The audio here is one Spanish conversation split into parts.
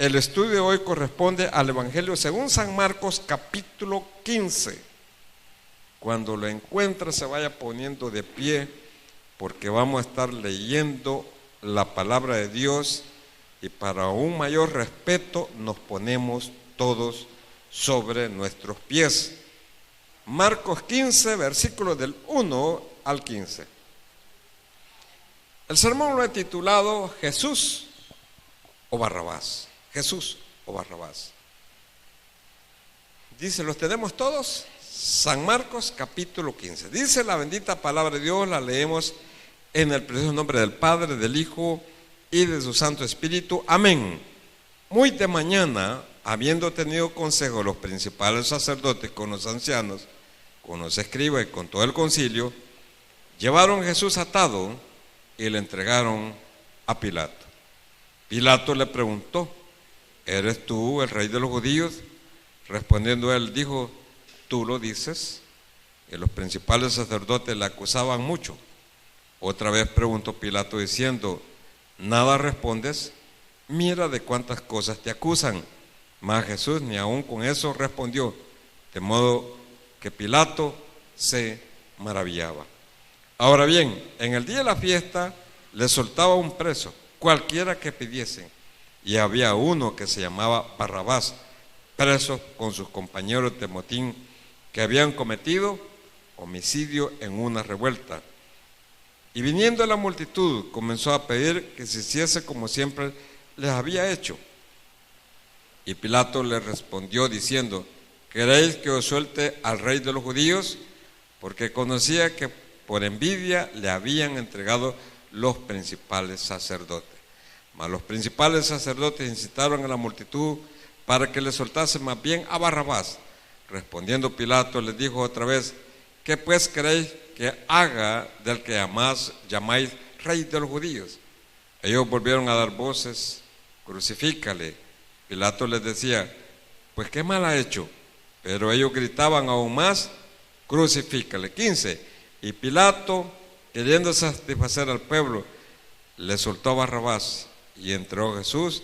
El estudio de hoy corresponde al Evangelio según San Marcos, capítulo 15. Cuando lo encuentre, se vaya poniendo de pie, porque vamos a estar leyendo la palabra de Dios, y para un mayor respeto nos ponemos todos sobre nuestros pies. Marcos 15, versículos del 1 al 15. El sermón lo he titulado Jesús o Barrabás. Jesús o Barrabás. Dice, ¿los tenemos todos? San Marcos capítulo 15. Dice la bendita palabra de Dios, la leemos en el precioso nombre del Padre, del Hijo y de su Santo Espíritu. Amén. Muy de mañana, habiendo tenido consejo los principales sacerdotes con los ancianos, con los escribas y con todo el concilio, llevaron a Jesús atado y le entregaron a Pilato. Pilato le preguntó, ¿eres tú el rey de los judíos? Respondiendo él, dijo, ¿tú lo dices? Y los principales sacerdotes le acusaban mucho. Otra vez preguntó Pilato diciendo, ¿nada respondes? Mira de cuántas cosas te acusan. Mas Jesús ni aun con eso respondió, de modo que Pilato se maravillaba. Ahora bien, en el día de la fiesta le soltaba un preso, cualquiera que pidiesen, y había uno que se llamaba Barrabás, preso con sus compañeros de motín que habían cometido homicidio en una revuelta. Y viniendo la multitud comenzó a pedir que se hiciese como siempre les había hecho. Y Pilato le respondió diciendo, ¿queréis que os suelte al rey de los judíos? Porque conocía que por envidia le habían entregado los principales sacerdotes. Mas los principales sacerdotes incitaron a la multitud para que le soltase más bien a Barrabás. Respondiendo Pilato les dijo otra vez, ¿qué pues queréis que haga del que llamáis rey de los judíos? Ellos volvieron a dar voces, crucifícale. Pilato les decía, pues qué mal ha hecho. Pero ellos gritaban aún más, crucifícale. 15. Y Pilato, queriendo satisfacer al pueblo, le soltó a Barrabás y entregó a Jesús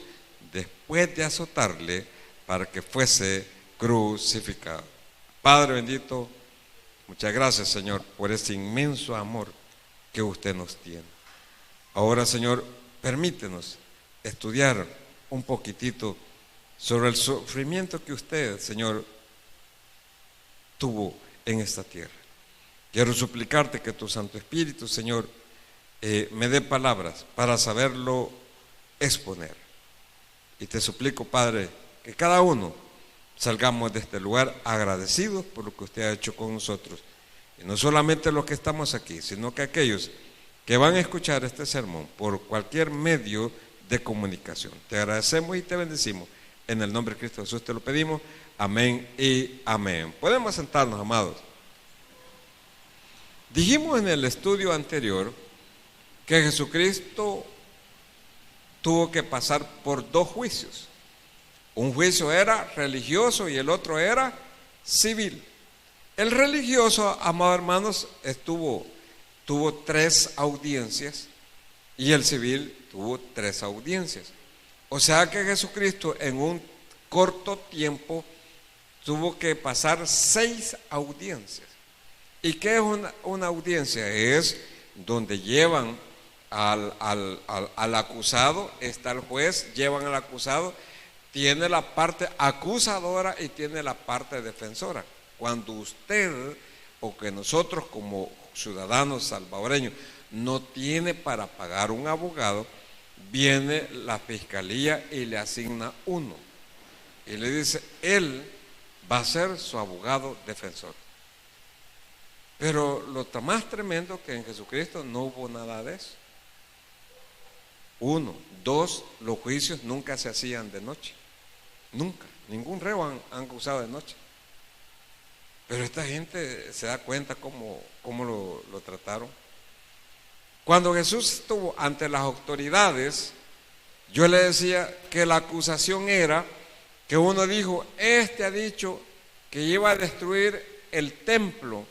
después de azotarle para que fuese crucificado. Padre bendito, muchas gracias, Señor, por ese inmenso amor que usted nos tiene. Ahora, Señor, permítenos estudiar un poquitito sobre el sufrimiento que usted, Señor, tuvo en esta tierra. Quiero suplicarte que tu Santo Espíritu, Señor, me dé palabras para saberlo exponer. Y te suplico, Padre, que cada uno salgamos de este lugar agradecidos por lo que usted ha hecho con nosotros. Y no solamente los que estamos aquí, sino que aquellos que van a escuchar este sermón por cualquier medio de comunicación. Te agradecemos y te bendecimos. En el nombre de Cristo Jesús te lo pedimos. Amén y amén. Podemos sentarnos, amados. Dijimos en el estudio anterior que Jesucristo tuvo que pasar por dos juicios. Un juicio era religioso y el otro era civil. El religioso, amados hermanos, tuvo 3 audiencias y el civil tuvo 3 audiencias. O sea que Jesucristo en un corto tiempo tuvo que pasar 6 audiencias. ¿Y qué es una audiencia? Es donde llevan al acusado, está el juez, llevan al acusado, tiene la parte acusadora y tiene la parte defensora. Cuando usted o que nosotros como ciudadanos salvadoreños no tiene para pagar un abogado, viene la fiscalía y le asigna uno y le dice, él va a ser su abogado defensor. Pero lo más tremendo que en Jesucristo no hubo nada de eso. 1, 2, los juicios nunca se hacían de noche. Nunca, ningún reo han acusado de noche. Pero esta gente se da cuenta cómo lo trataron. Cuando Jesús estuvo ante las autoridades, yo le decía que la acusación era que uno dijo, este ha dicho que iba a destruir el templo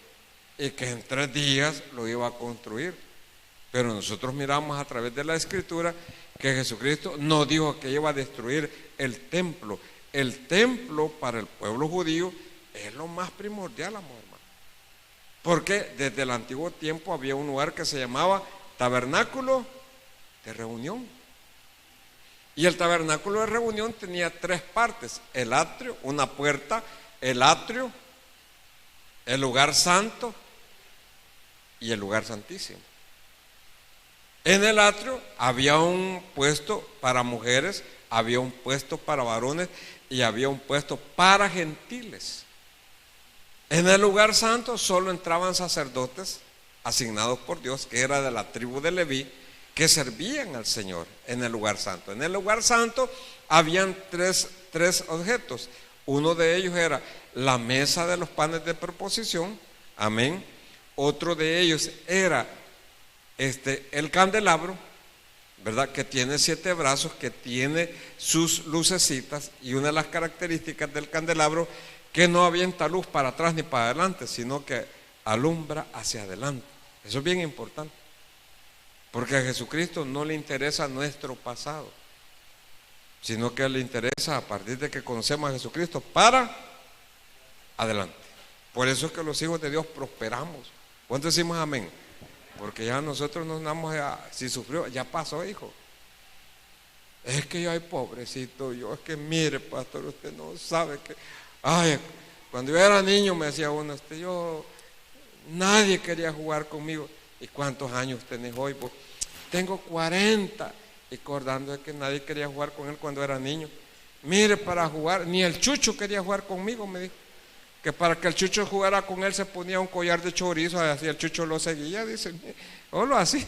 y que en 3 días lo iba a construir. Pero nosotros miramos a través de la Escritura que Jesucristo no dijo que iba a destruir el templo. El templo para el pueblo judío es lo más primordial, amor hermano. Porque desde el antiguo tiempo había un lugar que se llamaba tabernáculo de reunión. Y el tabernáculo de reunión tenía tres partes: el atrio, una puerta, el atrio, el lugar santo y el lugar santísimo. En el atrio había un puesto para mujeres, había un puesto para varones y había un puesto para gentiles. En el lugar santo solo entraban sacerdotes asignados por Dios, que era de la tribu de Leví, que servían al Señor en el lugar santo. En el lugar santo habían tres objetos. Uno de ellos era la mesa de los panes de proposición, amén. Otro de ellos era el candelabro, ¿verdad? Que tiene 7 brazos, que tiene sus lucecitas, y una de las características del candelabro que no avienta luz para atrás ni para adelante, sino que alumbra hacia adelante. Eso es bien importante, porque a Jesucristo no le interesa nuestro pasado, sino que le interesa a partir de que conocemos a Jesucristo para adelante. Por eso es que los hijos de Dios prosperamos. ¿Cuántos decimos amén? Porque ya nosotros nos damos si sufrió, ya pasó, hijo. Es que yo, ay, pobrecito, yo, es que mire, pastor, usted no sabe que, ay, cuando yo era niño me decía uno, nadie quería jugar conmigo. ¿Y cuántos años tenés hoy? Pues, tengo 40, y acordando de que nadie quería jugar con él cuando era niño. Mire, para jugar, ni el Chucho quería jugar conmigo, me dijo. Que para que el Chucho jugara con él se ponía un collar de chorizo, así el Chucho lo seguía, dice, o así.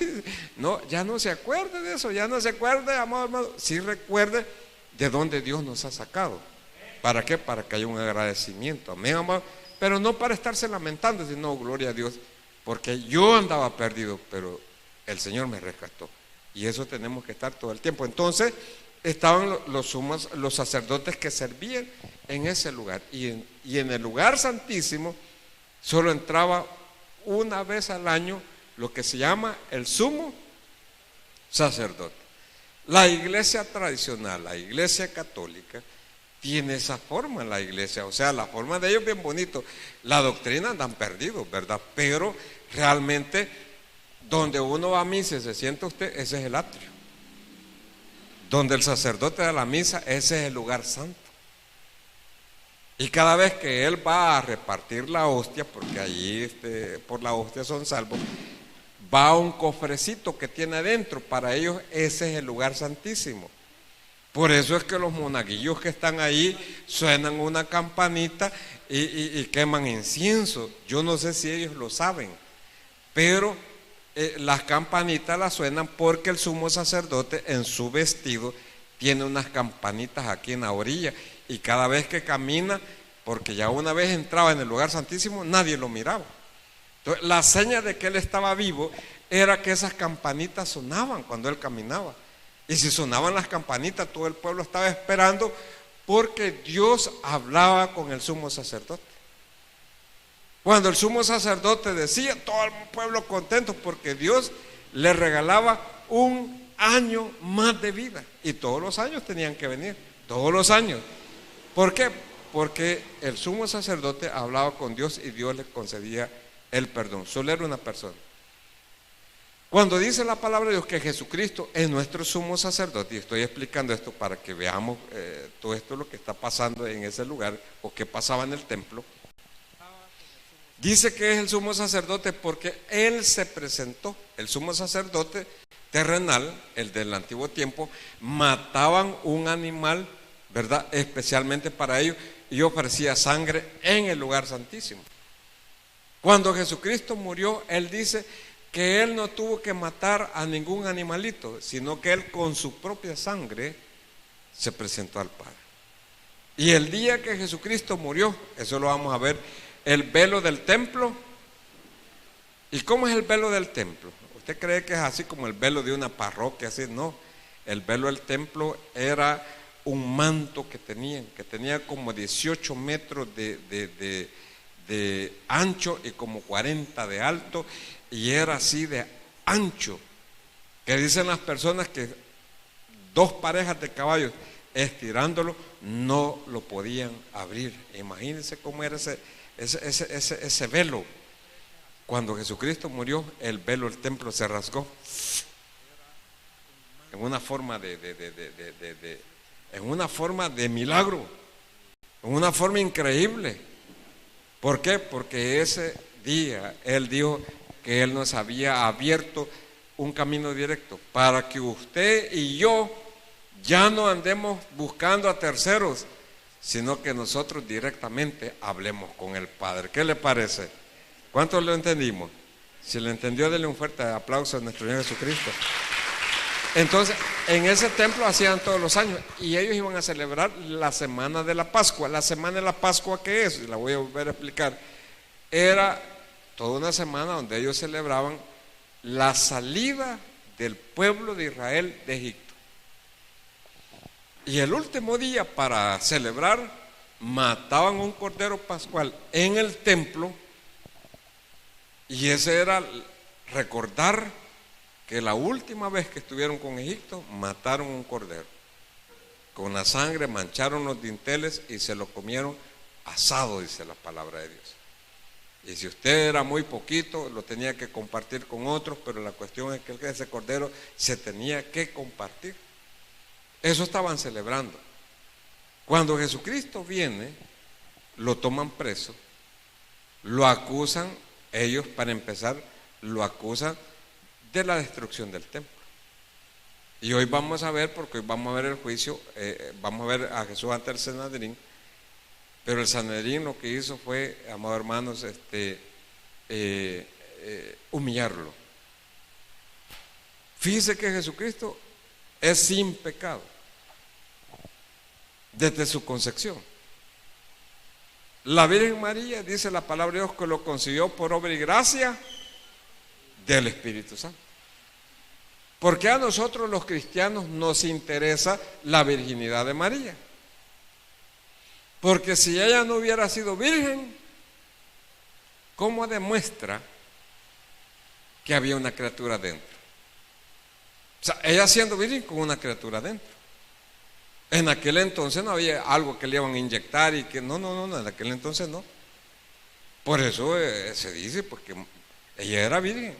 No, ya no se acuerde de eso, ya no se acuerde, amado hermano. Sí recuerde de dónde Dios nos ha sacado. ¿Para qué? Para que haya un agradecimiento, amén, amado. Pero no para estarse lamentando, sino gloria a Dios, porque yo andaba perdido, pero el Señor me rescató. Y eso tenemos que estar todo el tiempo. Entonces estaban los sacerdotes que servían en ese lugar, y en el lugar santísimo solo entraba una vez al año lo que se llama el sumo sacerdote. La iglesia tradicional, la iglesia católica, tiene esa forma en la iglesia, o sea, la forma de ellos bien bonito. La doctrina andan perdidos, ¿verdad? Pero realmente donde uno va a misa y se sienta usted, ese es el atrio. Donde el sacerdote da la misa, ese es el lugar santo. Y cada vez que él va a repartir la hostia, porque allí por la hostia son salvos, va a un cofrecito que tiene adentro. Para ellos ese es el lugar santísimo. Por eso es que los monaguillos que están ahí suenan una campanita y queman incienso. Yo no sé si ellos lo saben, pero las campanitas las suenan porque el sumo sacerdote en su vestido tiene unas campanitas aquí en la orilla, y cada vez que camina, porque ya una vez entraba en el lugar santísimo, nadie lo miraba. Entonces, la seña de que él estaba vivo era que esas campanitas sonaban cuando él caminaba. Y si sonaban las campanitas, todo el pueblo estaba esperando, porque Dios hablaba con el sumo sacerdote. Cuando el sumo sacerdote decía, todo el pueblo contento, porque Dios le regalaba un año más de vida, y todos los años tenían que venir, todos los años. ¿Por qué? Porque el sumo sacerdote hablaba con Dios y Dios le concedía el perdón. Solo era una persona. Cuando dice la palabra de Dios que Jesucristo es nuestro sumo sacerdote, y estoy explicando esto para que veamos todo esto lo que está pasando en ese lugar, o que pasaba en el templo. Dice que es el sumo sacerdote porque él se presentó. El sumo sacerdote terrenal, el del antiguo tiempo, mataban un animal, ¿verdad?, especialmente para ellos, y ofrecía sangre en el lugar santísimo. Cuando Jesucristo murió, él dice que él no tuvo que matar a ningún animalito, sino que él con su propia sangre se presentó al Padre. Y el día que Jesucristo murió, eso lo vamos a ver, el velo del templo. ¿Y cómo es el velo del templo? ¿Usted cree que es así como el velo de una parroquia? Así, no. El velo del templo era un manto que tenía como 18 metros de ancho y como 40 de alto, y era así de ancho, que dicen las personas que dos parejas de caballos estirándolo no lo podían abrir. Imagínense cómo era ese velo. Cuando Jesucristo murió, el velo del templo se rasgó en una forma en una forma de milagro, en una forma increíble. ¿Por qué? Porque ese día Él dijo que Él nos había abierto un camino directo para que usted y yo ya no andemos buscando a terceros, sino que nosotros directamente hablemos con el Padre. ¿Qué le parece? ¿Cuántos lo entendimos? Si lo entendió, denle un fuerte aplauso a nuestro Señor Jesucristo. Entonces, en ese templo hacían todos los años y ellos iban a celebrar la semana de la Pascua. La semana de la Pascua, ¿qué es? Y la voy a volver a explicar. Era toda una semana donde ellos celebraban la salida del pueblo de Israel de Egipto. Y el último día, para celebrar, mataban un cordero pascual en el templo, y ese era recordar que la última vez que estuvieron con Egipto, mataron un cordero. Con la sangre mancharon los dinteles y se lo comieron asado, dice la palabra de Dios. Y si usted era muy poquito, lo tenía que compartir con otros, pero la cuestión es que ese cordero se tenía que compartir. Eso estaban celebrando. Cuando Jesucristo viene, lo toman preso, lo acusan, ellos para empezar, lo acusan de la destrucción del templo. Y hoy vamos a ver, porque hoy vamos a ver el juicio, vamos a ver a Jesús ante el Sanedrín, pero el Sanedrín lo que hizo fue, amados hermanos, humillarlo. Fíjese que Jesucristo es sin pecado desde su concepción. La Virgen María, dice la palabra de Dios, que lo concibió por obra y gracia del Espíritu Santo. ¿Por qué a nosotros los cristianos nos interesa la virginidad de María? Porque si ella no hubiera sido virgen, ¿cómo demuestra que había una criatura dentro? O sea, ella siendo virgen con una criatura dentro. En aquel entonces no había algo que le iban a inyectar y que no, en aquel entonces no. Por eso se dice, porque ella era virgen.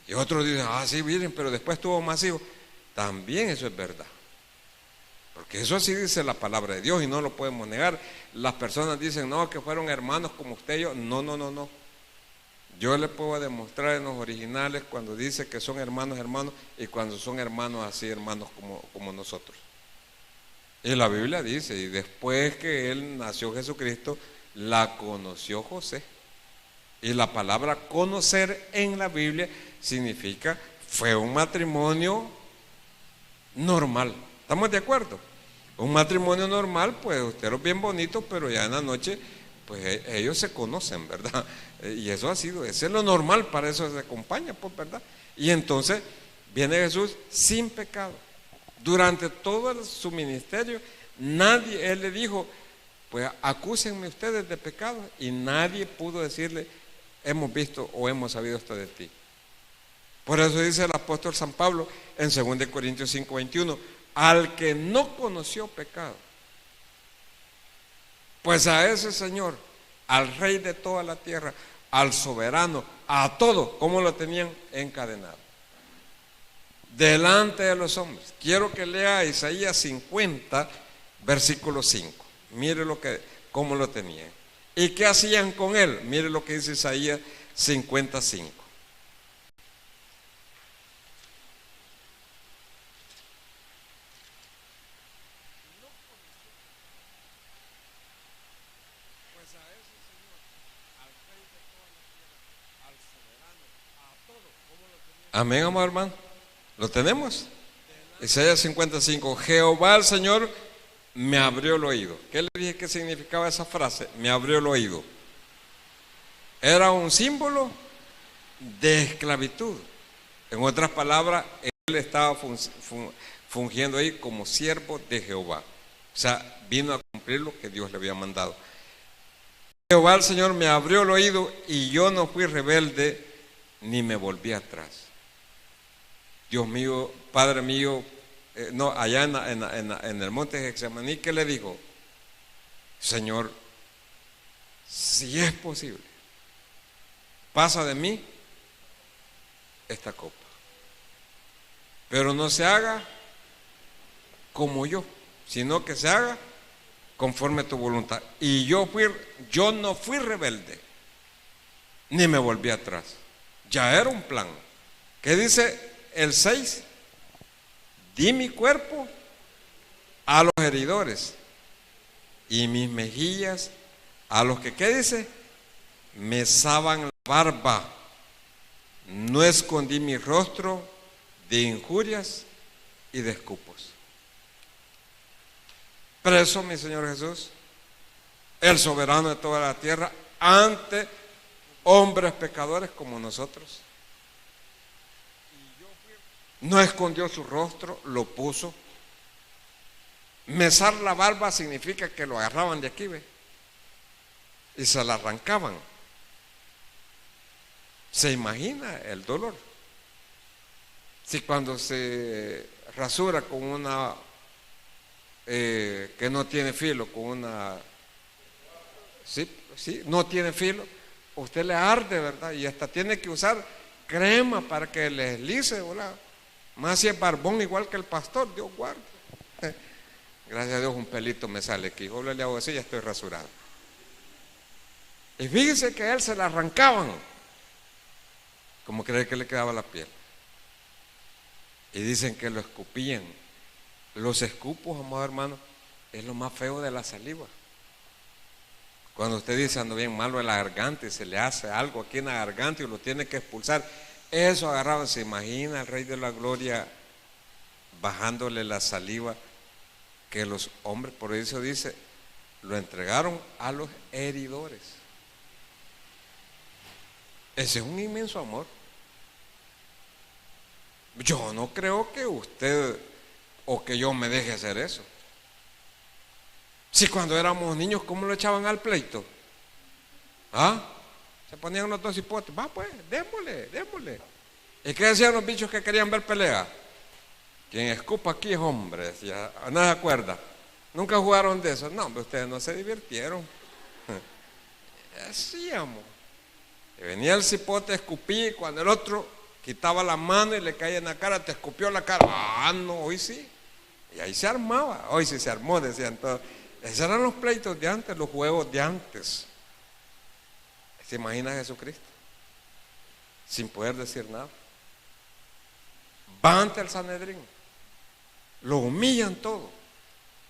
Y otros dicen, sí, virgen, pero después tuvo más hijos. También eso es verdad. Porque eso así dice la palabra de Dios y no lo podemos negar. Las personas dicen, no, que fueron hermanos como usted y yo. No. Yo le puedo demostrar en los originales cuando dice que son hermanos y cuando son hermanos así, hermanos como nosotros. Y la Biblia dice, y después que él nació Jesucristo, la conoció José. Y la palabra conocer en la Biblia significa, fue un matrimonio normal. ¿Estamos de acuerdo? Un matrimonio normal, pues usted es bien bonito, pero ya en la noche, pues ellos se conocen, ¿verdad? Y eso ha sido, ese es lo normal, para eso se acompaña, pues, ¿verdad? Y entonces viene Jesús sin pecado. Durante todo su ministerio, nadie, él le dijo, pues acúsenme ustedes de pecado, y nadie pudo decirle, hemos visto o hemos sabido esto de ti. Por eso dice el apóstol San Pablo en 2 Corintios 5:21, al que no conoció pecado, pues a ese Señor, al Rey de toda la tierra, al soberano, a todo, como lo tenían encadenado delante de los hombres. Quiero que lea Isaías 50, versículo 5. Mire cómo lo tenían. ¿Y qué hacían con él? Mire lo que dice Isaías 55. Amén, amor hermano. ¿Lo tenemos? Isaías 55. Jehová el Señor me abrió el oído. ¿Qué le dije que significaba esa frase? Me abrió el oído. Era un símbolo de esclavitud. En otras palabras, él estaba fungiendo ahí como siervo de Jehová. O sea, vino a cumplir lo que Dios le había mandado. Jehová el Señor me abrió el oído y yo no fui rebelde ni me volví atrás. Dios mío, Padre mío, no, allá en el monte de Getsemaní, ¿qué le dijo? Señor, si es posible, pasa de mí esta copa, pero no se haga como yo, sino que se haga conforme a tu voluntad. Y yo no fui rebelde, ni me volví atrás. Ya era un plan. ¿Qué dice el 6? Di mi cuerpo a los heridores y mis mejillas a los que, ¿qué dice? Mesaban la barba. No escondí mi rostro de injurias y de escupos. Preso mi Señor Jesús, el soberano de toda la tierra, ante hombres pecadores como nosotros. No escondió su rostro, lo puso. Mesar la barba significa que lo agarraban de aquí, ¿ve? Y se la arrancaban. ¿Se imagina el dolor? Si cuando se rasura con una que no tiene filo, con una sí, no tiene filo, usted le arde, ¿verdad? Y hasta tiene que usar crema para que le deslice, ¿verdad? Más si es barbón igual que el pastor, Dios guarde. Gracias a Dios un pelito me sale aquí. Yo le hago así y ya estoy rasurado. Y fíjense que a él se la arrancaban. Como cree que le quedaba la piel. Y dicen que lo escupían. Los escupos, amado hermano, es lo más feo de la saliva. Cuando usted dice ando bien malo en la garganta y se le hace algo aquí en la garganta y lo tiene que expulsar, eso agarrado, se imagina el Rey de la Gloria bajándole la saliva, que los hombres, por eso dice, lo entregaron a los heridores. Ese es un inmenso amor. Yo no creo que usted o que yo me deje hacer eso. Si cuando éramos niños, ¿cómo lo echaban al pleito? ¿Ah? Se ponían los dos hipotes. Va pues, démosle. ¿Y qué decían los bichos que querían ver pelea? Quien escupa aquí es hombre, decía. ¿No se acuerda? ¿Nunca jugaron de eso? No, hombre, ustedes no se divirtieron. Hacíamos. Y venía el cipote, escupía, y cuando el otro quitaba la mano y le caía en la cara, te escupió la cara. Ah, no, hoy sí. Y ahí se armaba. Hoy sí se armó, decían todos. Esos eran los pleitos de antes, los juegos de antes. ¿Se imagina a Jesucristo? Sin poder decir nada. Va ante el Sanedrín. Lo humillan todo.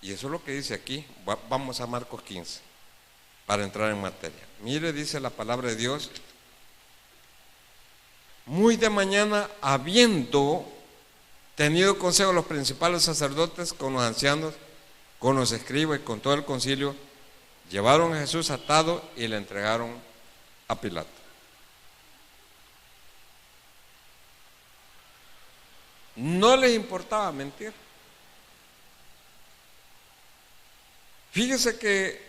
Y eso es lo que dice aquí. Vamos a Marcos 15 para entrar en materia. Mire, dice la palabra de Dios. Muy de mañana, habiendo tenido consejo los principales sacerdotes con los ancianos, con los escribas y con todo el concilio, llevaron a Jesús atado y le entregaron a Pilato. No les importaba mentir. Fíjese que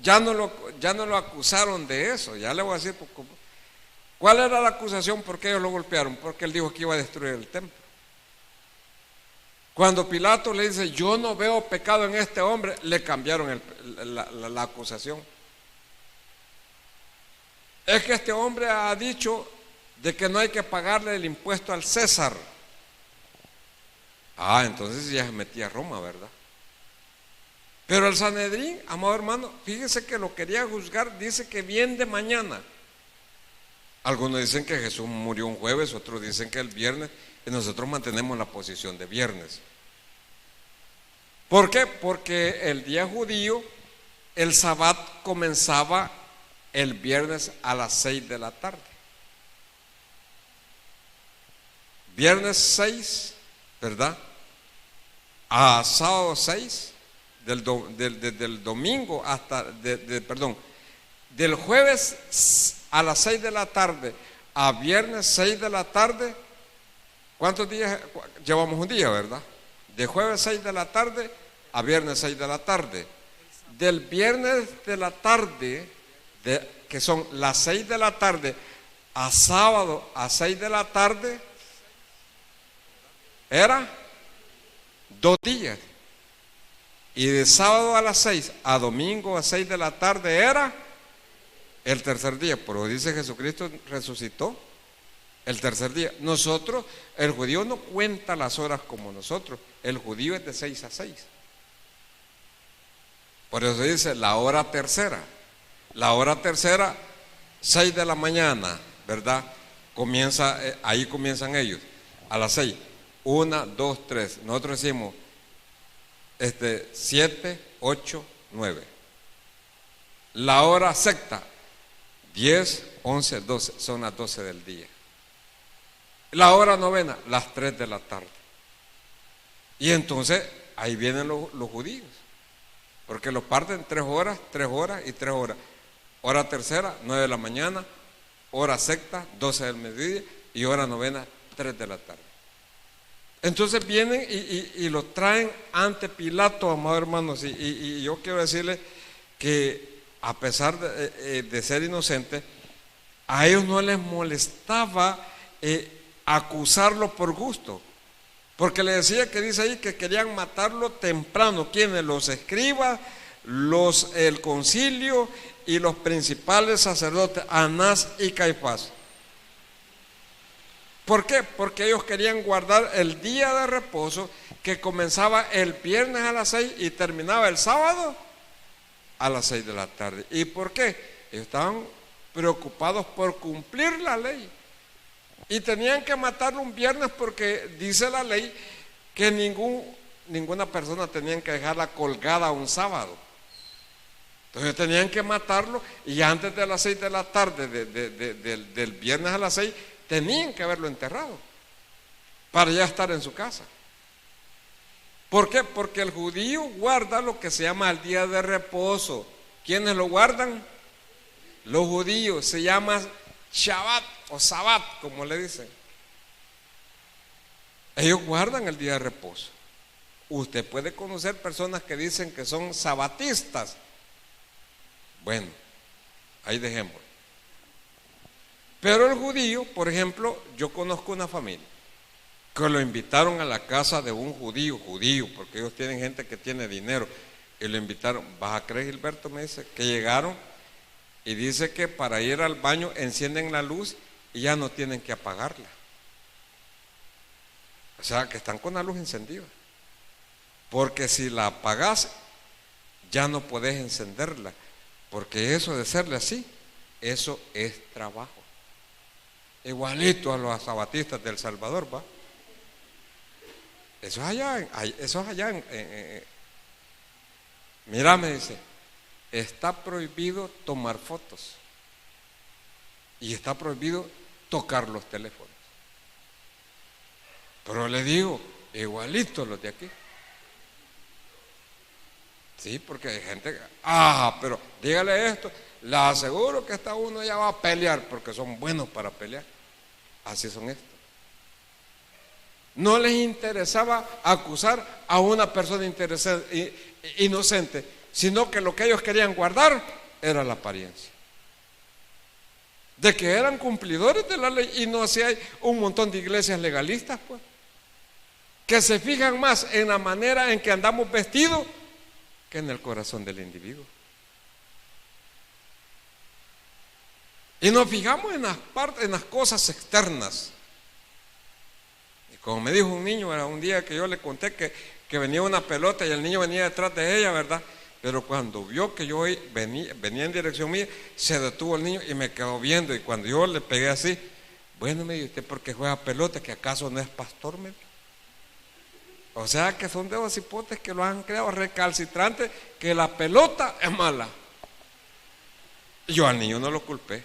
ya no lo acusaron de eso. Ya le voy a decir cuál era la acusación, por qué ellos lo golpearon, porque él dijo que iba a destruir el templo. Cuando Pilato le dice yo no veo pecado en este hombre, le cambiaron la acusación. Es que este hombre ha dicho de que no hay que pagarle el impuesto al César. Ah, entonces ya se metía a Roma, ¿verdad? Pero el Sanedrín, amado hermano, fíjese que lo quería juzgar, dice que bien de mañana. Algunos dicen que Jesús murió un jueves, otros dicen que el viernes, y nosotros mantenemos la posición de viernes. ¿Por qué? Porque el día judío, el sabbat comenzaba el viernes a las 6 de la tarde. Viernes 6, ¿verdad? A sábado 6, del domingo hasta, del jueves a las 6 de la tarde a viernes 6 de la tarde. ¿Cuántos días? Llevamos un día, ¿verdad? De jueves 6 de la tarde a viernes 6 de la tarde. Del viernes de la tarde, que son las 6 de la tarde, a sábado a 6 de la tarde, era 2 días. Y de sábado a las 6 a domingo a 6 de la tarde era el tercer día. Pero dice Jesucristo resucitó el tercer día. Nosotros, el judío no cuenta las horas como nosotros. El judío es de 6 a 6. Por eso dice la hora tercera. La hora tercera, 6 de la mañana, ¿verdad? Ahí comienzan ellos. A las 6. 1, 2, 3. Nosotros decimos 7, 8, 9. La hora sexta, 10, 11, 12. Son las 12 del día. La hora novena, las 3 de la tarde. Y entonces ahí vienen los judíos, porque los parten 3 horas, 3 horas y 3 horas. Hora tercera, 9 de la mañana. Hora sexta, 12 del mediodía. Y hora novena, 3 de la tarde. Entonces vienen y lo traen ante Pilato, amados hermanos. Y yo quiero decirles que a pesar de ser inocentes, a ellos no les molestaba acusarlo por gusto. Porque le decía que dice ahí que querían matarlo temprano. ¿Quiénes? Los escribas, el concilio y los principales sacerdotes, Anás y Caifás. ¿Por qué? Porque ellos querían guardar el día de reposo que comenzaba el viernes a las 6 y terminaba el sábado a las 6 de la tarde. ¿Y por qué? Ellos estaban preocupados por cumplir la ley. Y tenían que matarlo un viernes porque dice la ley que ninguna persona tenían que dejarla colgada un sábado. Entonces tenían que matarlo y antes de las 6 de la tarde del viernes a las 6 tenían que haberlo enterrado para ya estar en su casa. ¿Por qué? Porque el judío guarda lo que se llama el día de reposo. ¿Quiénes lo guardan? Los judíos. Se llama Shabbat o Sabat, como le dicen. Ellos guardan el día de reposo. Usted puede conocer personas que dicen que son sabatistas. Bueno, ahí dejémoslo. Pero el judío, por ejemplo, yo conozco una familia que lo invitaron a la casa de un judío, porque ellos tienen gente que tiene dinero, y lo invitaron. ¿Vas a creer, Gilberto? Me dice que llegaron y dice que para ir al baño encienden la luz y ya no tienen que apagarla. O sea, que están con la luz encendida. Porque si la apagas, ya no podés encenderla. Porque eso de serle así, eso es trabajo. Igualito a los sabatistas del Salvador, ¿va? Eso es allá mira, me dice, está prohibido tomar fotos y está prohibido tocar los teléfonos. Pero le digo, igualito los de aquí. Sí, porque hay gente que, pero dígale esto, le aseguro que esta uno ya va a pelear, porque son buenos para pelear. Así son estos. No les interesaba acusar a una persona inocente, sino que lo que ellos querían guardar era la apariencia de que eran cumplidores de la ley. Y no así hay un montón de iglesias legalistas, pues, que se fijan más en la manera en que andamos vestidos que en el corazón del individuo. Y nos fijamos en las cosas externas. Y como me dijo un niño, era un día que yo le conté que venía una pelota y el niño venía detrás de ella, ¿verdad? Pero cuando vio que yo venía en dirección mía, se detuvo el niño y me quedó viendo. Y cuando yo le pegué así, bueno, me dijo, ¿usted por qué juega pelota? ¿Que acaso no es pastor? Me dijo. O sea que son de los hipotes que lo han creado recalcitrantes, que la pelota es mala. Y yo al niño no lo culpé.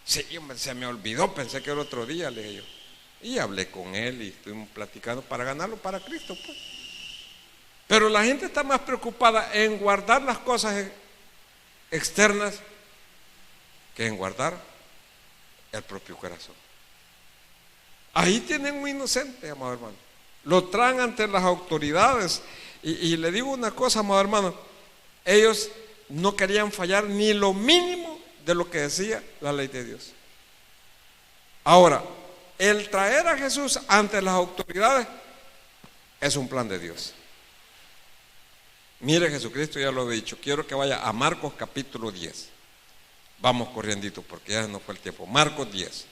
Sí, se me olvidó, pensé que era otro día, le dije yo. Y hablé con él y estuvimos platicando para ganarlo para Cristo, pues. Pero la gente está más preocupada en guardar las cosas externas que en guardar el propio corazón. Ahí tienen un inocente, amado hermano. Lo traen ante las autoridades. Y le digo una cosa, amado hermano, ellos no querían fallar ni lo mínimo de lo que decía la ley de Dios. Ahora, el traer a Jesús ante las autoridades es un plan de Dios. Mire, Jesucristo ya lo he dicho. Quiero que vaya a Marcos capítulo 10. Vamos corriendito porque ya no fue el tiempo. Marcos 10,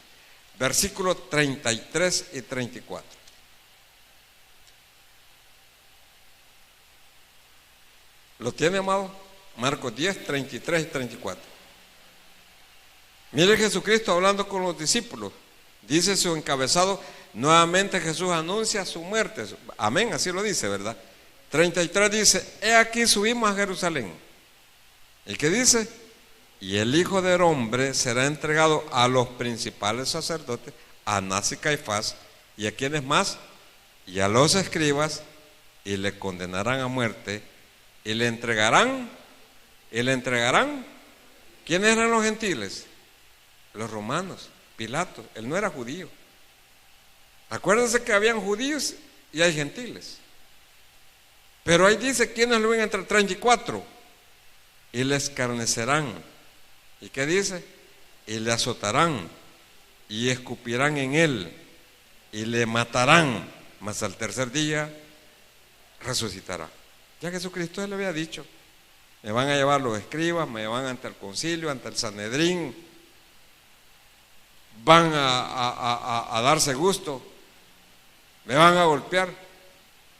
versículos 33 y 34. ¿Lo tiene, amado? Marcos 10, 33 y 34. Mire Jesucristo hablando con los discípulos. Dice su encabezado, nuevamente Jesús anuncia su muerte. Amén, así lo dice, ¿verdad? 33 dice, he aquí subimos a Jerusalén. ¿Y qué dice? Y el Hijo del Hombre será entregado a los principales sacerdotes, a Anás y Caifás, y a quienes más, y a los escribas, y le condenarán a muerte, y le entregarán. ¿Quiénes eran los gentiles? Los romanos, Pilato. Él no era judío. Acuérdense que habían judíos y hay gentiles. Pero ahí dice quiénes lo ven entre 34. Y le escarnecerán. ¿Y qué dice? Y le azotarán y escupirán en él y le matarán, mas al tercer día resucitará. Ya Jesucristo le había dicho, me van a llevar los escribas, me van ante el concilio, ante el Sanedrín, van a darse gusto, me van a golpear,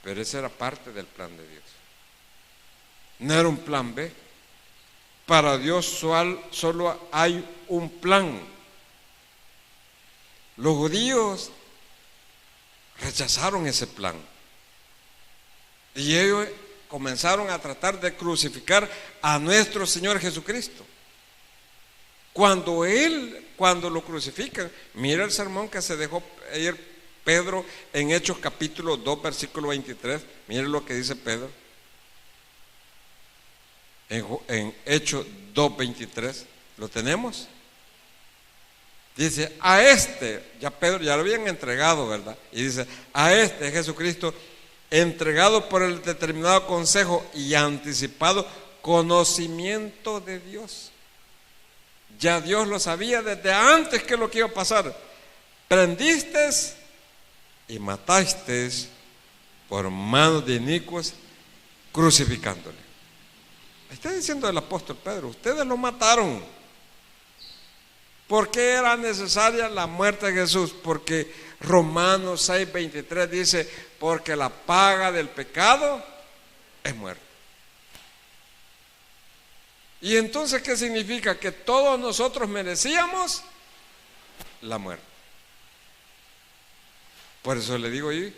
pero esa era parte del plan de Dios. No era un plan B. Para Dios solo hay un plan. Los judíos rechazaron ese plan y ellos comenzaron a tratar de crucificar a nuestro Señor Jesucristo. Cuando lo crucifican, mira el sermón que se dejó ayer Pedro en Hechos capítulo 2 versículo 23. Mire lo que dice Pedro en Hechos 2:23. ¿Lo tenemos? Dice, a este, ya Pedro ya lo habían entregado, ¿verdad? Y dice, a este Jesucristo, entregado por el determinado consejo y anticipado conocimiento de Dios. Ya Dios lo sabía desde antes que lo que iba a pasar. Prendiste y mataste por manos de inicuos, crucificándole. Está diciendo el apóstol Pedro, ustedes lo mataron. ¿Por qué era necesaria la muerte de Jesús? Porque Romanos 6:23 dice, porque la paga del pecado es muerte. Y entonces, ¿qué significa? Que todos nosotros merecíamos la muerte. Por eso le digo yo,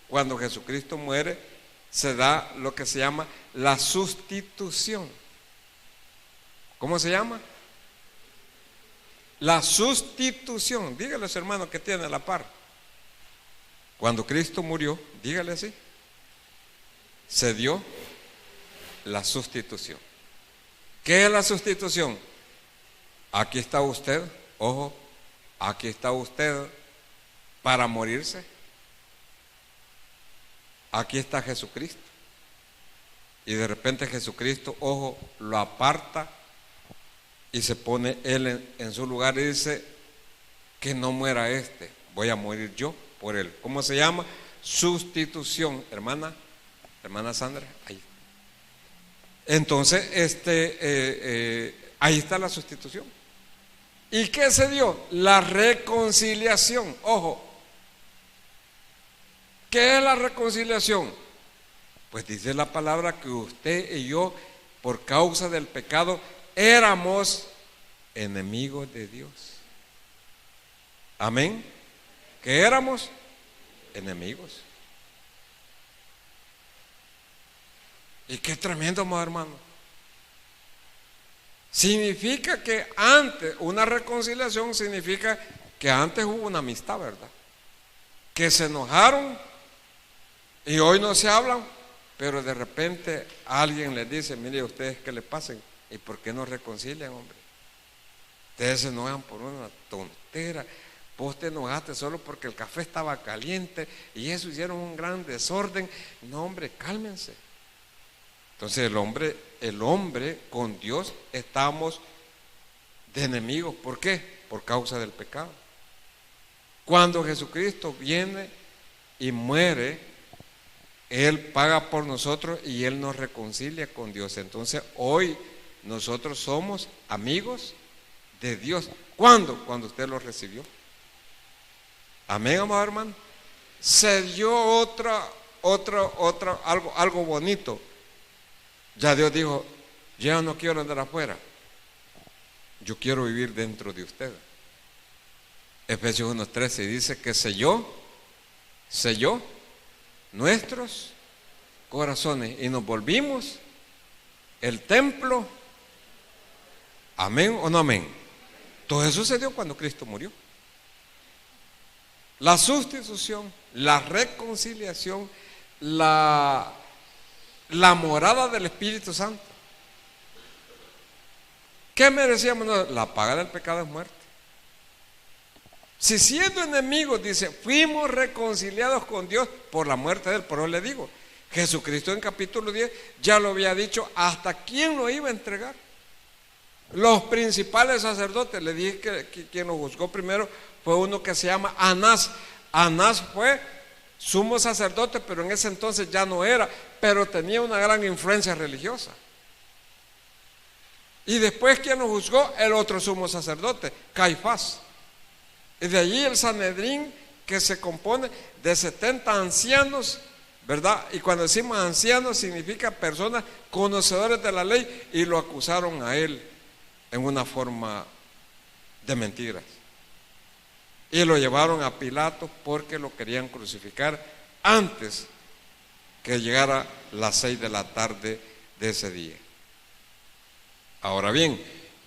cuando Jesucristo muere, se da lo que se llama la sustitución. ¿Cómo se llama? La sustitución. Dígale a su hermano que tiene a la par. Cuando Cristo murió, dígale así, se dio la sustitución. ¿Qué es la sustitución? Aquí está usted, ojo, aquí está usted para morirse. Aquí está Jesucristo. Y de repente Jesucristo, ojo, lo aparta y se pone él en su lugar y dice, que no muera este, voy a morir yo por él. ¿Cómo se llama? Sustitución. Hermana Sandra, ahí. Entonces, ahí está la sustitución. ¿Y qué se dio? La reconciliación. Ojo, ¿qué es la reconciliación? Pues dice la palabra que usted y yo, por causa del pecado, éramos enemigos de Dios. Amén. Que éramos enemigos. Y qué tremendo, hermano. Significa que antes, una reconciliación significa que antes hubo una amistad, ¿verdad? Que se enojaron y hoy no se hablan, pero de repente alguien les dice, mire, ustedes qué le pasen, ¿y por qué no reconcilian, hombre? Ustedes se enojan por una tontera. Vos te enojaste solo porque el café estaba caliente y eso hicieron un gran desorden. No, hombre, cálmense. Entonces el hombre con Dios estamos de enemigos. ¿Por qué? Por causa del pecado. Cuando Jesucristo viene y muere, Él paga por nosotros y Él nos reconcilia con Dios. Entonces hoy nosotros somos amigos de Dios. ¿Cuándo? Cuando usted lo recibió. Amén, amado hermano. Se dio algo bonito. Ya Dios dijo, ya no quiero andar afuera, yo quiero vivir dentro de usted. Efesios 1:13 dice que selló nuestros corazones y nos volvimos el templo. Amén o no amén. Todo eso se dio cuando Cristo murió. La sustitución, la reconciliación, la morada del Espíritu Santo. ¿Qué merecíamos nosotros? La paga del pecado es muerte. Si siendo enemigos, dice, fuimos reconciliados con Dios por la muerte de Él. Por eso le digo, Jesucristo en capítulo 10 ya lo había dicho hasta quién lo iba a entregar. Los principales sacerdotes, le dije que quien lo juzgó primero fue uno que se llama Anás. Anás fue sumo sacerdote, pero en ese entonces ya no era, pero tenía una gran influencia religiosa. Y después, ¿quién lo juzgó? El otro sumo sacerdote, Caifás. Y de allí el Sanedrín, que se compone de 70 ancianos, ¿verdad? Y cuando decimos ancianos significa personas conocedores de la ley, y lo acusaron a él en una forma de mentiras. Y lo llevaron a Pilato porque lo querían crucificar antes que llegara las 6 de la tarde de ese día. Ahora bien,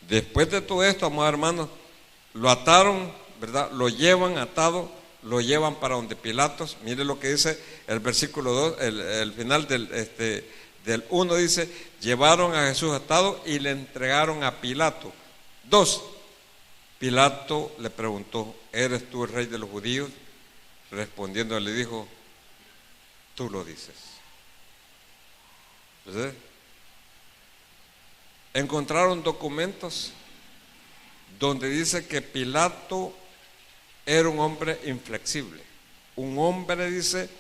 después de todo esto, amados hermanos, lo ataron, ¿verdad? Lo llevan atado, lo llevan para donde Pilatos. Mire lo que dice el versículo 2, el final del 1 dice, llevaron a Jesús atado y le entregaron a Pilato. 2, Pilato le preguntó, ¿eres tú el rey de los judíos? Respondiendo le dijo, tú lo dices. ¿Ves? Encontraron documentos donde dice que Pilato era un hombre inflexible, un hombre, dice,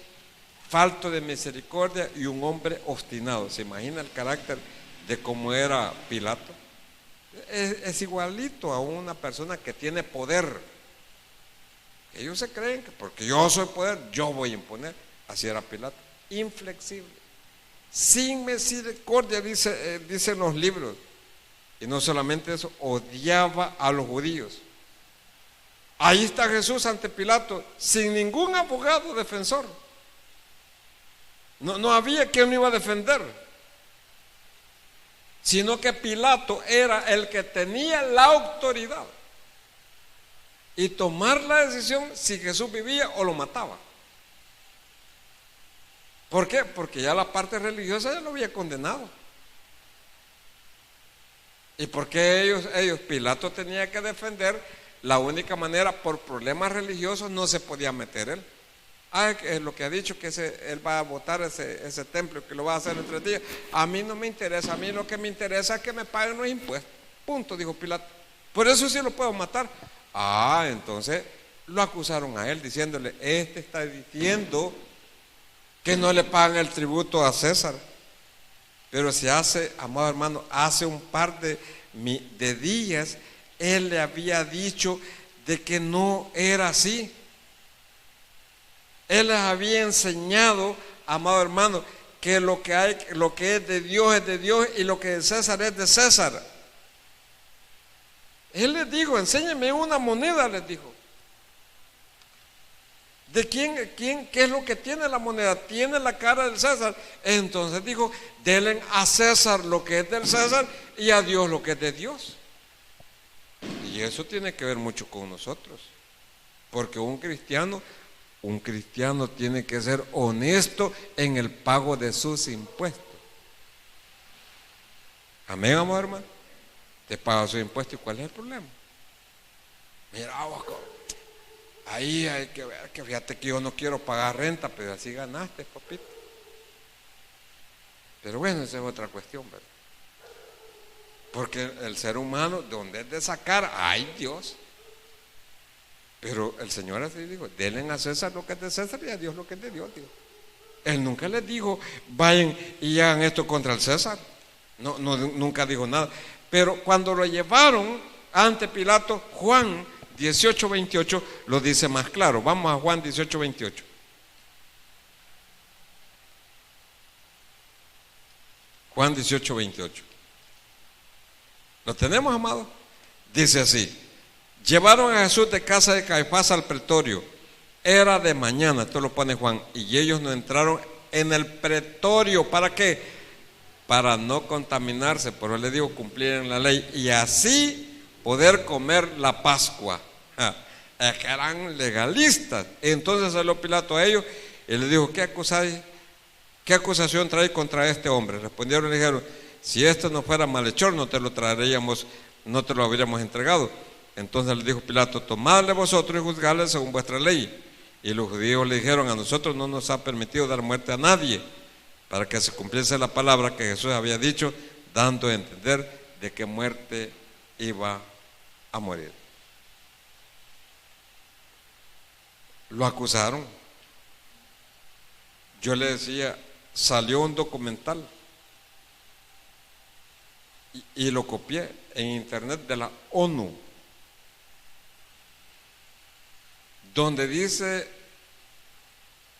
falto de misericordia y un hombre obstinado. ¿Se imagina el carácter de cómo era Pilato? Es igualito a una persona que tiene poder. Ellos se creen que porque yo soy poder, yo voy a imponer. Así era Pilato, inflexible, sin misericordia, dicen los libros. Y no solamente eso, odiaba a los judíos. Ahí está Jesús ante Pilato, sin ningún abogado defensor. No había quien lo iba a defender, sino que Pilato era el que tenía la autoridad y tomar la decisión si Jesús vivía o lo mataba. ¿Por qué? Porque ya la parte religiosa ya lo había condenado. ¿Y por qué ellos? Pilato tenía que defender la única manera, por problemas religiosos no se podía meter él. Es lo que ha dicho, que él va a botar ese templo, que lo va a hacer en 3 días. A mí no me interesa, a mí lo que me interesa es que me paguen los impuestos. Punto, dijo Pilato. Por eso sí lo puedo matar. Entonces lo acusaron a él diciéndole, está diciendo que no le pagan el tributo a César. Pero se hace, amado hermano, hace un par de días, él le había dicho de que no era así. Él les había enseñado, amado hermano, que lo que es de Dios y lo que es de César es de César. Él les dijo, enséñeme una moneda, les dijo. ¿De quién? ¿Qué es lo que tiene la moneda? Tiene la cara del César. Entonces dijo, denle a César lo que es del César y a Dios lo que es de Dios. Y eso tiene que ver mucho con nosotros, porque un cristiano tiene que ser honesto en el pago de sus impuestos. Amén, amor hermano. Te paga sus impuestos, ¿y cuál es el problema? Mira, vos, ahí hay que ver, que fíjate que yo no quiero pagar renta, pero así ganaste, papito. Pero bueno, esa es otra cuestión, ¿verdad? Porque el ser humano, donde es de sacar, ¡ay Dios! Pero el Señor así dijo, denle a César lo que es de César y a Dios lo que es de Dios, dijo. Él nunca les dijo, vayan y hagan esto contra el César. No, nunca dijo nada. Pero cuando lo llevaron ante Pilato, Juan 18:28 lo dice más claro. Vamos a Juan 18:28. Juan 18:28. ¿Lo tenemos, amado? Dice así: llevaron a Jesús de casa de Caifás al pretorio. Era de mañana, esto lo pone Juan, y ellos no entraron en el pretorio. ¿Para qué? Para no contaminarse, por eso le digo, cumplir en la ley y así poder comer la Pascua. Es que eran legalistas. Entonces salió Pilato a ellos y le dijo: ¿qué acusación trae contra este hombre? Respondieron y le dijeron: si esto no fuera malhechor, no te lo traeríamos, no te lo habríamos entregado. Entonces le dijo Pilato: tomadle vosotros y juzgadle según vuestra ley. Y los judíos le dijeron: a nosotros no nos ha permitido dar muerte a nadie, para que se cumpliese la palabra que Jesús había dicho, dando a entender de qué muerte iba a morir. Lo acusaron. Yo le decía, salió un documental y lo copié en internet de la ONU, donde dice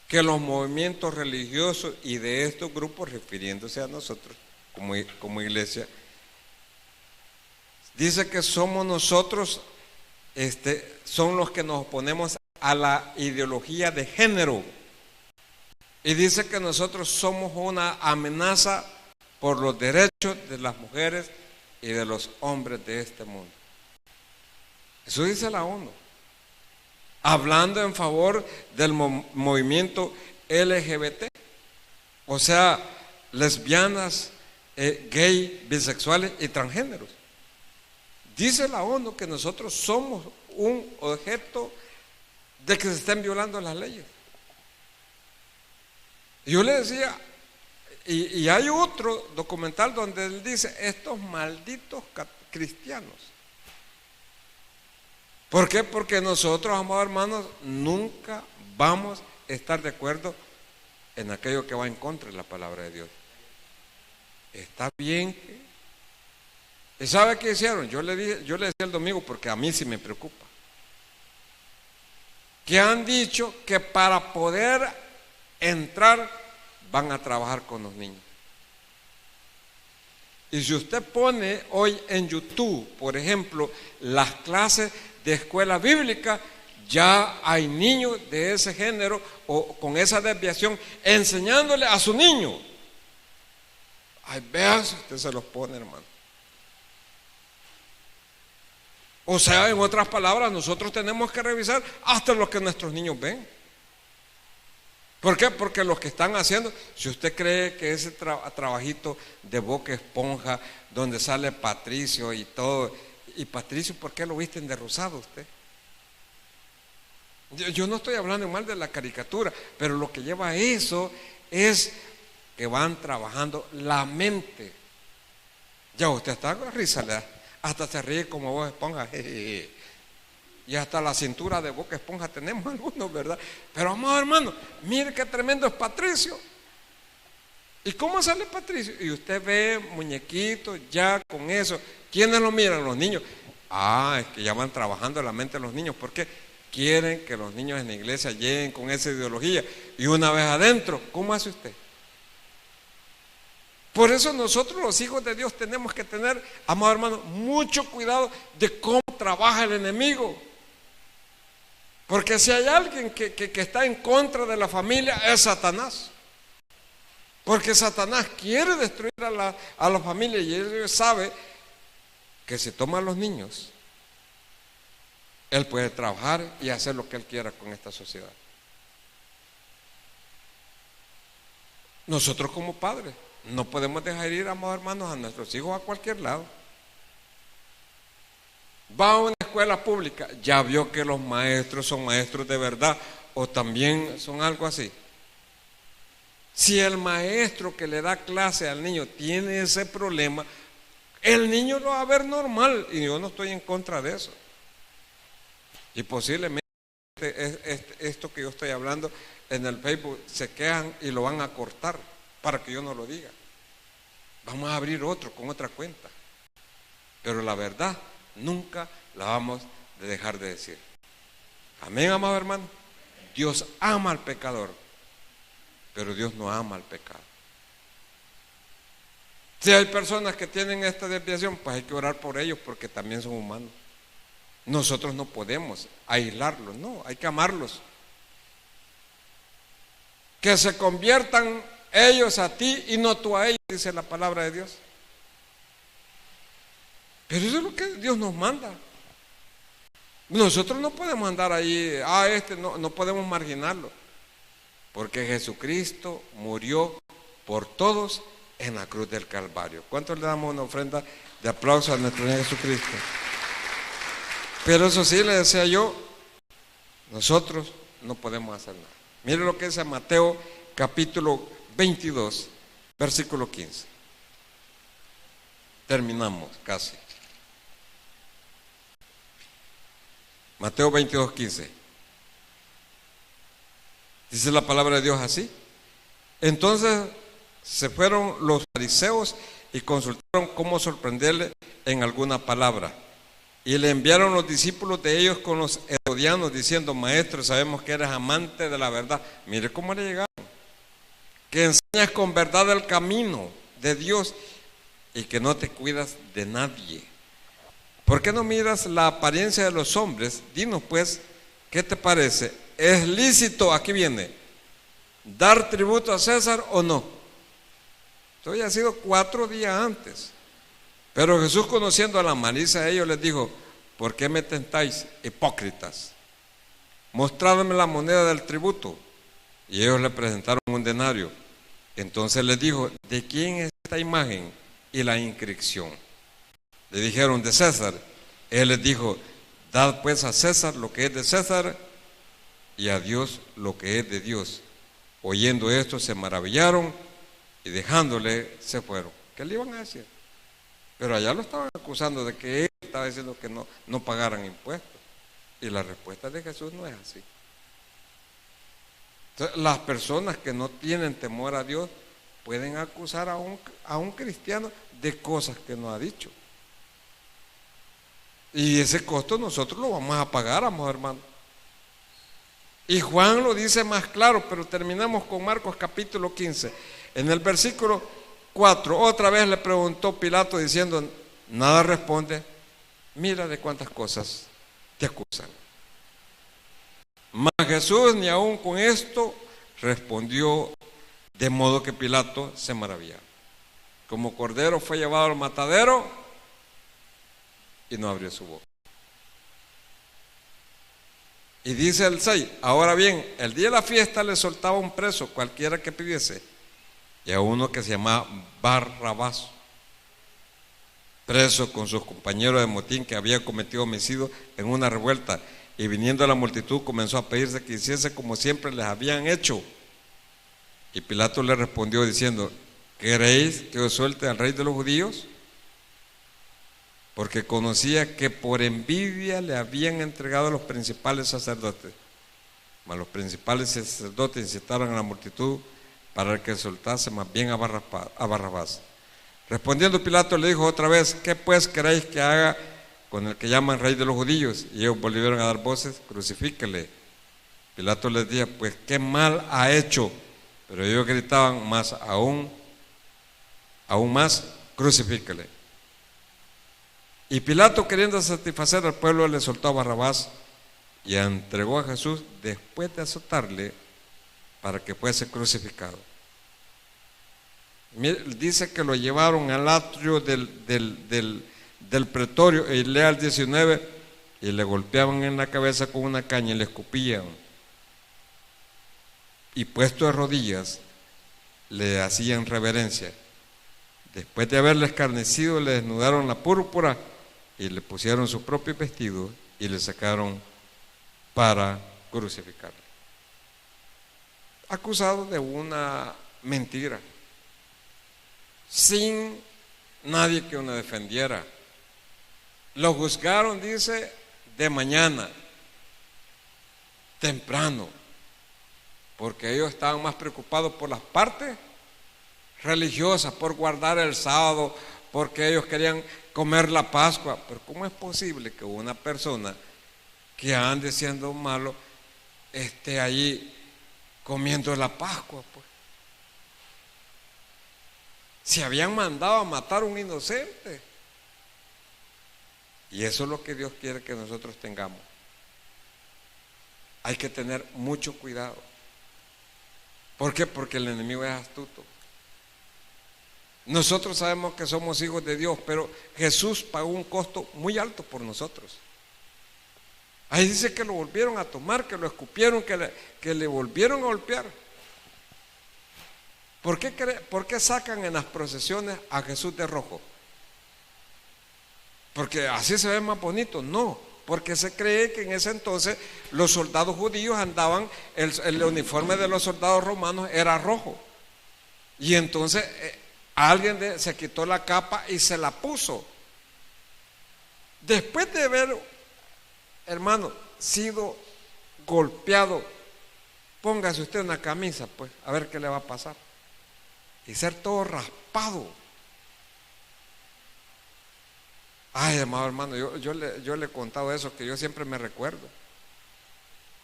que los movimientos religiosos y de estos grupos, refiriéndose a nosotros como iglesia, dice que somos nosotros, son los que nos oponemos a la ideología de género, y dice que nosotros somos una amenaza por los derechos de las mujeres y de los hombres de este mundo. Eso dice la ONU, hablando en favor del movimiento LGBT, o sea, lesbianas, gay, bisexuales y transgéneros. Dice la ONU que nosotros somos un objeto de que se estén violando las leyes. Yo le decía, y hay otro documental donde él dice: estos malditos cristianos. ¿Por qué? Porque nosotros, amados hermanos, nunca vamos a estar de acuerdo en aquello que va en contra de la palabra de Dios. Está bien que... ¿Y sabe qué hicieron? Yo le decía el domingo, porque a mí sí me preocupa, que han dicho que para poder entrar van a trabajar con los niños. Y si usted pone hoy en YouTube, por ejemplo, las clases de escuela bíblica, ya hay niños de ese género o con esa desviación enseñándole a su niño. Ay, vea si usted se los pone, hermano. O sea, en otras palabras, nosotros tenemos que revisar hasta lo que nuestros niños ven. ¿Por qué? Porque los que están haciendo, si usted cree que ese trabajito de Boca Esponja, donde sale Patricio y todo, y Patricio, ¿por qué lo visten de rosado usted? Yo no estoy hablando mal de la caricatura, pero lo que lleva a eso es que van trabajando la mente. Ya usted está con risa, hasta se ríe como Boca Esponja. Y hasta la cintura de Boca Esponja tenemos algunos, ¿verdad? Pero vamos, hermano, mire qué tremendo es Patricio. ¿Y cómo sale Patricio? Y usted ve muñequitos ya con eso. ¿Quiénes lo miran? Los niños. Es que ya van trabajando la mente de los niños. ¿Por qué? Quieren que los niños en la iglesia lleguen con esa ideología. Y una vez adentro, ¿cómo hace usted? Por eso nosotros los hijos de Dios tenemos que tener, amado hermano, mucho cuidado de cómo trabaja el enemigo. Porque si hay alguien que está en contra de la familia, es Satanás. Porque Satanás quiere destruir a la familia, y él sabe que si toma a los niños, él puede trabajar y hacer lo que él quiera con esta sociedad. Nosotros como padres no podemos dejar ir, amados hermanos, a nuestros hijos a cualquier lado. Va a una escuela pública, ya vio que los maestros son maestros de verdad o también son algo así. Si el maestro que le da clase al niño tiene ese problema, el niño lo va a ver normal, y yo no estoy en contra de eso. Y posiblemente esto que yo estoy hablando en el Facebook, se quejan y lo van a cortar para que yo no lo diga. Vamos a abrir otro con otra cuenta. Pero la verdad nunca la vamos a dejar de decir. Amén, amado hermano. Dios ama al pecador, pero Dios no ama al pecado. Si hay personas que tienen esta desviación, pues hay que orar por ellos porque también son humanos. Nosotros no podemos aislarlos, no, hay que amarlos. Que se conviertan ellos a ti y no tú a ellos, dice la palabra de Dios. Pero eso es lo que Dios nos manda. Nosotros no podemos andar ahí, no podemos marginarlo, porque Jesucristo murió por todos en la cruz del Calvario. ¿Cuántos le damos una ofrenda de aplauso a nuestro Señor Jesucristo? Pero eso sí, le decía yo, nosotros no podemos hacer nada. Mire lo que dice Mateo capítulo 22, versículo 15. Terminamos casi. Mateo 22, 15. Dice la palabra de Dios así. Entonces se fueron los fariseos y consultaron cómo sorprenderle en alguna palabra. Y le enviaron los discípulos de ellos con los herodianos diciendo: Maestro, sabemos que eres amante de la verdad. Mire cómo le llegaron. Que enseñas con verdad el camino de Dios y que no te cuidas de nadie. ¿Por qué no miras la apariencia de los hombres? Dinos pues, ¿qué te parece? ¿Es lícito, aquí viene, dar tributo a César o no? Esto había sido 4 días antes. Pero Jesús, conociendo la malicia de ellos, les dijo: ¿por qué me tentáis, hipócritas? Mostradme la moneda del tributo. Y ellos le presentaron un denario. Entonces les dijo: ¿de quién es esta imagen y la inscripción? Le dijeron: de César. Él les dijo: dad pues a César lo que es de César y a Dios lo que es de Dios. Oyendo esto se maravillaron y dejándole se fueron. ¿Qué le iban a decir? Pero allá lo estaban acusando de que él estaba diciendo que no pagaran impuestos. Y la respuesta de Jesús no es así. Entonces, las personas que no tienen temor a Dios pueden acusar a un cristiano de cosas que no ha dicho. Y ese costo nosotros lo vamos a pagar, amados hermanos. Y Juan lo dice más claro, pero terminamos con Marcos capítulo 15. En el versículo 4, otra vez le preguntó Pilato diciendo: nada responde. Mira de cuántas cosas te acusan. Mas Jesús ni aun con esto respondió, de modo que Pilato se maravillaba. Como cordero fue llevado al matadero y no abrió su boca. Y dice el 6: ahora bien, el día de la fiesta le soltaba un preso, cualquiera que pidiese, y a uno que se llamaba Barrabás, preso con sus compañeros de motín, que había cometido homicidio en una revuelta. Y viniendo a la multitud comenzó a pedirse que hiciese como siempre les habían hecho. Y Pilato le respondió diciendo: ¿queréis que os suelte al rey de los judíos? Porque conocía que por envidia le habían entregado a los principales sacerdotes. Mas los principales sacerdotes incitaron a la multitud para que soltase más bien a Barrabás. Respondiendo Pilato le dijo otra vez: ¿qué pues queréis que haga con el que llaman rey de los judíos? Y ellos volvieron a dar voces: crucifíquele. Pilato les dijo: pues qué mal ha hecho. Pero ellos gritaban más aún más: crucifíquele. Y Pilato, queriendo satisfacer al pueblo, le soltó a Barrabás y entregó a Jesús después de azotarle para que fuese crucificado. Dice que lo llevaron al atrio del pretorio, y lea el 19, y le golpeaban en la cabeza con una caña y le escupían. Y puesto de rodillas, le hacían reverencia. Después de haberle escarnecido, le desnudaron la púrpura y le pusieron su propio vestido y le sacaron para crucificarle. Acusado de una mentira, sin nadie que uno defendiera. Lo juzgaron, dice, de mañana. temprano, porque ellos estaban más preocupados por las partes religiosas, por guardar el sábado, porque ellos querían comer la Pascua. Pero ¿cómo es posible que una persona que ande siendo malo esté allí comiendo la Pascua? Pues si habían mandado a matar a un inocente. Y eso es lo que Dios quiere que nosotros tengamos. Hay que tener mucho cuidado. ¿Por qué? Porque el enemigo es astuto. Nosotros sabemos que somos hijos de Dios, pero Jesús pagó un costo muy alto por nosotros. Ahí dice que lo volvieron a tomar, que lo escupieron, que le volvieron a golpear. ¿Por qué sacan en las procesiones a Jesús de rojo? Porque así se ve más bonito. No, porque se cree que en ese entonces los soldados judíos andaban, el uniforme de los soldados romanos era rojo. Y entonces alguien se quitó la capa y se la puso. Después de haber, hermano, sido golpeado, póngase usted una camisa, pues, a ver qué le va a pasar. Y ser todo raspado. Ay, amado hermano, yo le he contado eso, que yo siempre me recuerdo.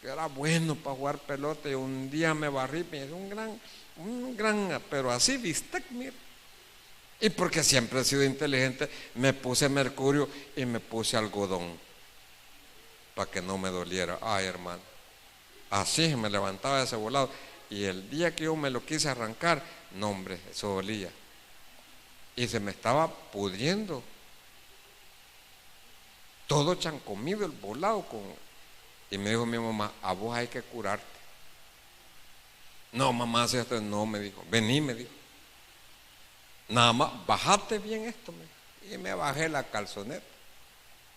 Que era bueno para jugar pelota y un día me barrí, me hizo un gran, pero así bistec, mira. Y porque siempre he sido inteligente, me puse mercurio y me puse algodón para que no me doliera. Ay, hermano, así me levantaba de ese volado. Y el día que yo me lo quise arrancar, no, hombre, eso dolía. Y se me estaba pudriendo. Todo chancomido el volado. Y me dijo mi mamá, a vos hay que curarte. No, mamá, hace esto. No, me dijo, vení, me dijo. Nada más, bajate bien esto. Y me bajé la calzoneta.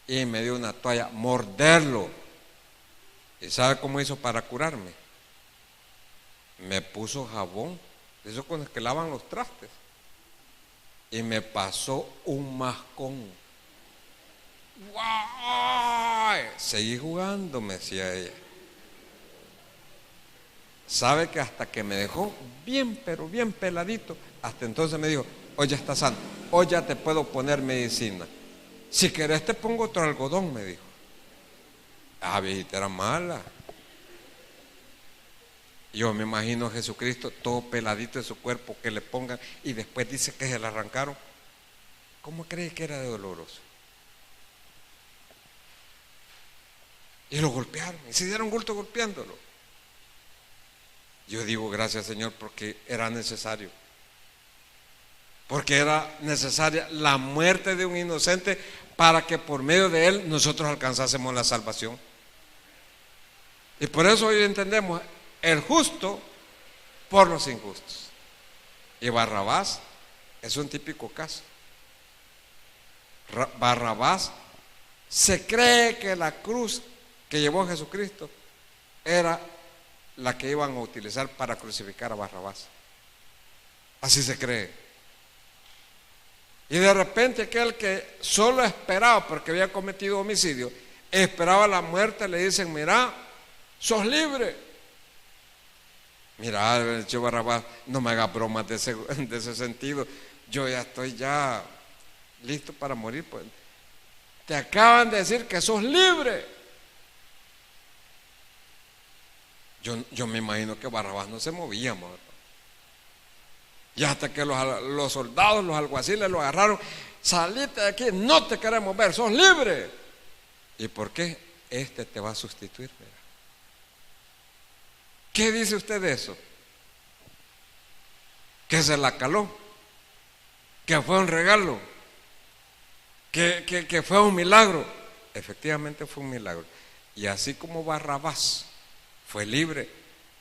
Y me dio una toalla, morderlo. ¿Y sabe cómo hizo para curarme? Me puso jabón, de esos con los que lavan los trastes. Y me pasó un mascón. ¡Guau! Seguí jugando, me decía ella. Sabe que hasta que me dejó bien, pero bien peladito, hasta entonces me dijo, hoy ya estás sano, hoy ya te puedo poner medicina. Si querés te pongo otro algodón, me dijo. Ah, viejita, era mala. Yo me imagino a Jesucristo todo peladito de su cuerpo, que le pongan, y después dice que se le arrancaron. ¿Cómo cree que era de doloroso? Y lo golpearon, y se dieron gusto golpeándolo. Yo digo gracias, Señor, porque era necesario. Porque era necesaria la muerte de un inocente para que por medio de él nosotros alcanzásemos la salvación. Y por eso hoy entendemos el justo por los injustos. Y Barrabás es un típico caso. Barrabás se cree que la cruz que llevó Jesucristo era la que iban a utilizar para crucificar a Barrabás. Así se cree. Y de repente aquel que solo esperaba, porque había cometido homicidio, esperaba la muerte, le dicen, mira, sos libre. Mira, el chico Barrabás, no me hagas bromas de ese sentido. Yo ya estoy listo para morir. Pues. Te acaban de decir que sos libre. Yo me imagino que Barrabás no se movía, ¿no? Y hasta que los soldados, los alguaciles lo agarraron, salite de aquí, no te queremos ver, sos libre. ¿Y por qué? Este te va a sustituir, mira. ¿Qué dice usted de eso? Que se la caló, que fue un regalo, que fue un milagro. Efectivamente fue un milagro. Y así como Barrabás fue libre,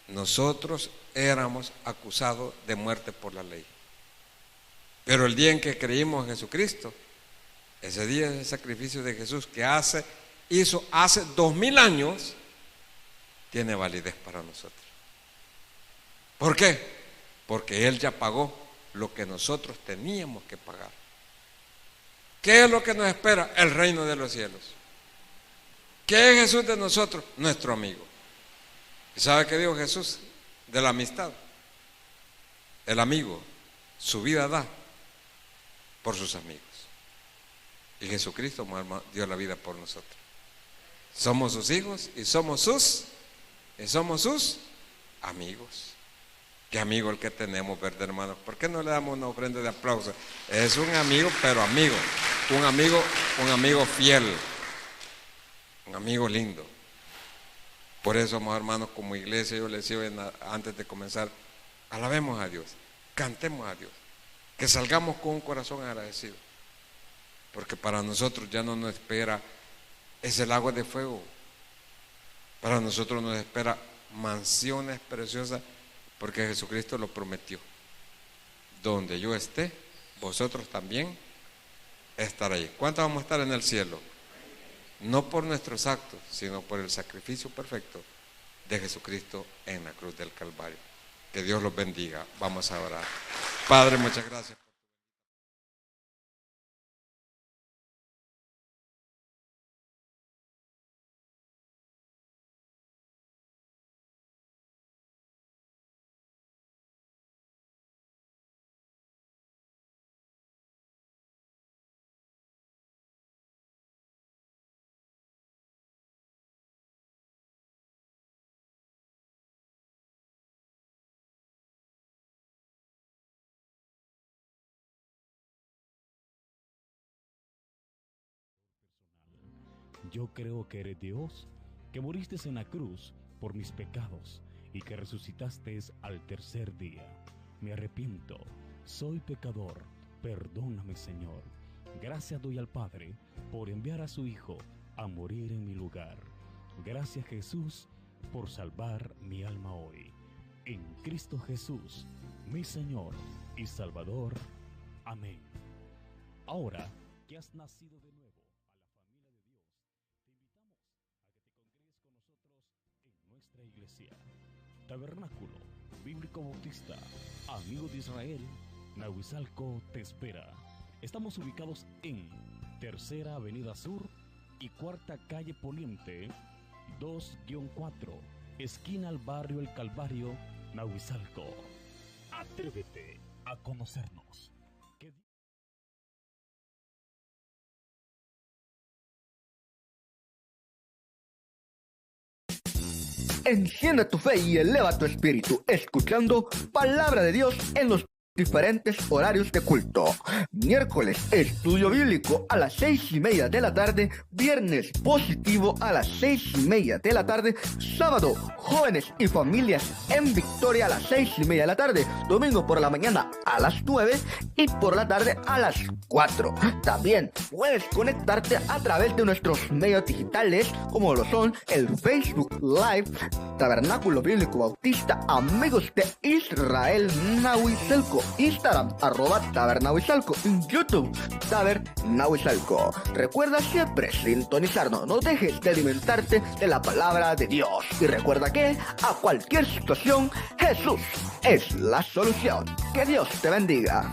nosotros éramos acusados de muerte por la ley. Pero el día en que creímos en Jesucristo, ese día es el sacrificio de Jesús que hizo hace 2000 años, tiene validez para nosotros. ¿Por qué? Porque Él ya pagó lo que nosotros teníamos que pagar. ¿Qué es lo que nos espera? El reino de los cielos. ¿Qué es Jesús de nosotros? Nuestro amigo. ¿Sabe qué dijo Jesús de la amistad? El amigo su vida da por sus amigos. Y Jesucristo dio la vida por nosotros. Somos sus hijos y somos sus amigos. Qué amigo el que tenemos, ¿verdad, hermanos? ¿Por qué no le damos una ofrenda de aplauso? Es un amigo, pero amigo. Un amigo fiel. Un amigo lindo. Por eso, amados hermanos, como iglesia, yo les digo antes de comenzar, alabemos a Dios, cantemos a Dios, que salgamos con un corazón agradecido. Porque para nosotros ya no nos espera ese lago de fuego. Para nosotros nos espera mansiones preciosas, porque Jesucristo lo prometió. Donde yo esté, vosotros también estaréis. ¿Cuántos vamos a estar en el cielo? No por nuestros actos, sino por el sacrificio perfecto de Jesucristo en la cruz del Calvario. Que Dios los bendiga. Vamos a orar. Padre, muchas gracias. Yo creo que eres Dios, que moriste en la cruz por mis pecados y que resucitaste al tercer día. Me arrepiento, soy pecador, perdóname, Señor. Gracias doy al Padre por enviar a su Hijo a morir en mi lugar. Gracias, Jesús, por salvar mi alma hoy. En Cristo Jesús, mi Señor y Salvador. Amén. Ahora que has nacido de nuevo a la familia de Dios, te invitamos a que te congregues con nosotros en nuestra iglesia. Tabernáculo Bíblico Bautista, Amigo de Israel, Nahuizalco te espera. Estamos ubicados en Tercera Avenida Sur y Cuarta Calle Poniente, 2-4, esquina al barrio El Calvario, Nahuizalco. Atrévete a conocernos. Enciende tu fe y eleva tu espíritu, escuchando Palabra de Dios en los diferentes horarios de culto. Miércoles, estudio bíblico a las 6:30 de la tarde. Viernes, positivo a las 6:30 de la tarde. Sábado, jóvenes y familias en Victoria a las 6:30 de la tarde. Domingo por la mañana a las 9 y por la tarde a las 4. También puedes conectarte a través de nuestros medios digitales, como lo son el Facebook Live, Tabernáculo Bíblico Bautista, Amigos de Israel, Nahuizalco, Instagram, @Tabernahuizalco, YouTube, Tabernahuizalco. Recuerda siempre sintonizarnos, no dejes de alimentarte de la palabra de Dios. Y recuerda que a cualquier situación, Jesús es la solución. Que Dios te bendiga.